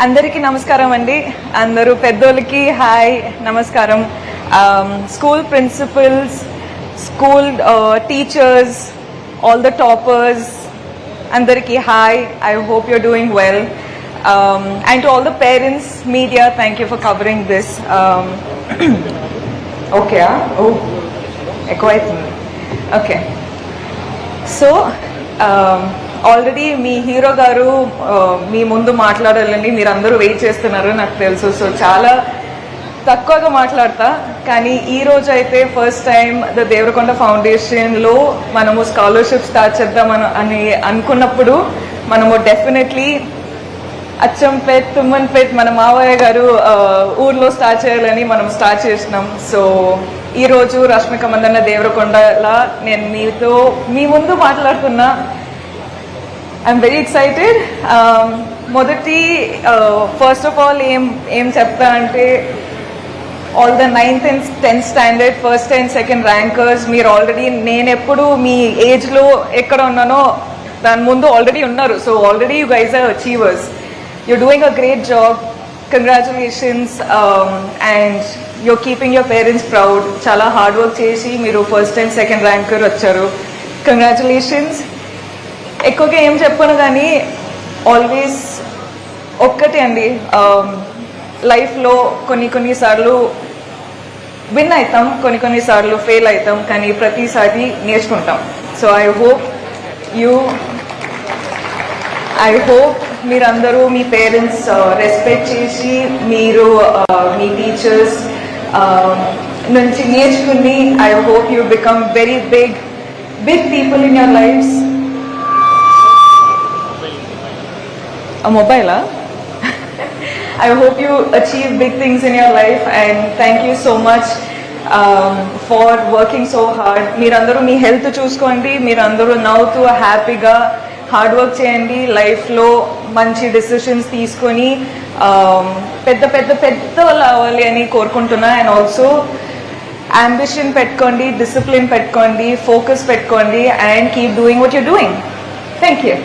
అందరికీ నమస్కారం అండి. అందరూ పెద్దోళ్ళకి హాయ్ నమస్కారం. School principals, school teachers, all the toppers, అందరికీ hi. I hope you're doing well. And to all the parents, media, thank you for covering this. Okay, oh, echo అవుతుంది. Okay. So, already మీ hero గారు మీ ముందు మాట్లాడాలని మీరు అందరూ wait చేస్తున్నారు నాకు తెలుసు. సో చాలా తక్కువగా మాట్లాడతా, కానీ ఈ రోజు అయితే ఫస్ట్ టైం ద దేవరకొండ ఫౌండేషన్లో మనము స్కాలర్షిప్ స్టార్ట్ చేద్దాం అని అనుకున్నప్పుడు మనము డెఫినెట్లీ అచ్చంపేట్, తుమ్మన్పేట్ మన మావయ్య గారు ఊర్లో స్టార్ట్ చేయాలని మనం స్టార్ట్ చేసినాం. సో ఈరోజు రష్మిక మందన్న దేవరకొండలా నేను మీ ముందు మాట్లాడుతున్నా. I'm very excited. మొదటి ఫస్ట్ ఆఫ్ ఆల్ ఏం చెప్తా అంటే, all the 9th and 10th standard first and second rankers మీరు ఆల్రెడీ, నేను ఎప్పుడు మీ ఏజ్లో ఎక్కడ ఉన్నానో దాని ముందు ఆల్రెడీ ఉన్నారు. So already you guys are achievers. You're doing a great job. Congratulations. And you're keeping your parents proud. Chala hard work chesi meeru first and second ranker vacharu. Congratulations. Ekkoga em cheppanu gaani always okkati andi, life lo konni sarlu win aitam, konni sarlu fail aitam, కానీ ప్రతిసారి నేర్చుకుంటాం. So I hope మీరందరూ మీ parents respect చేసి మీరు మీ teachers నుంచి నేర్చుకుని I hope you become very big people in your lifes. మొబైలా? I hope you achieve big things in your life, and thank you so much for working so hard. మీరందరూ మీ health చూసుకోండి, మీరందరూ నవ్వుతూ హ్యాపీగా హార్డ్ వర్క్ చేయండి, లైఫ్లో మంచి decisions తీసుకొని పెద్ద వాళ్ళు అవ్వాలి అని కోరుకుంటున్నా. అండ్ ఆల్సో అంబిషన్ పెట్టుకోండి, డిసిప్లిన్ పెట్టుకోండి, ఫోకస్ పెట్టుకోండి, and keep doing what you're doing. Thank you.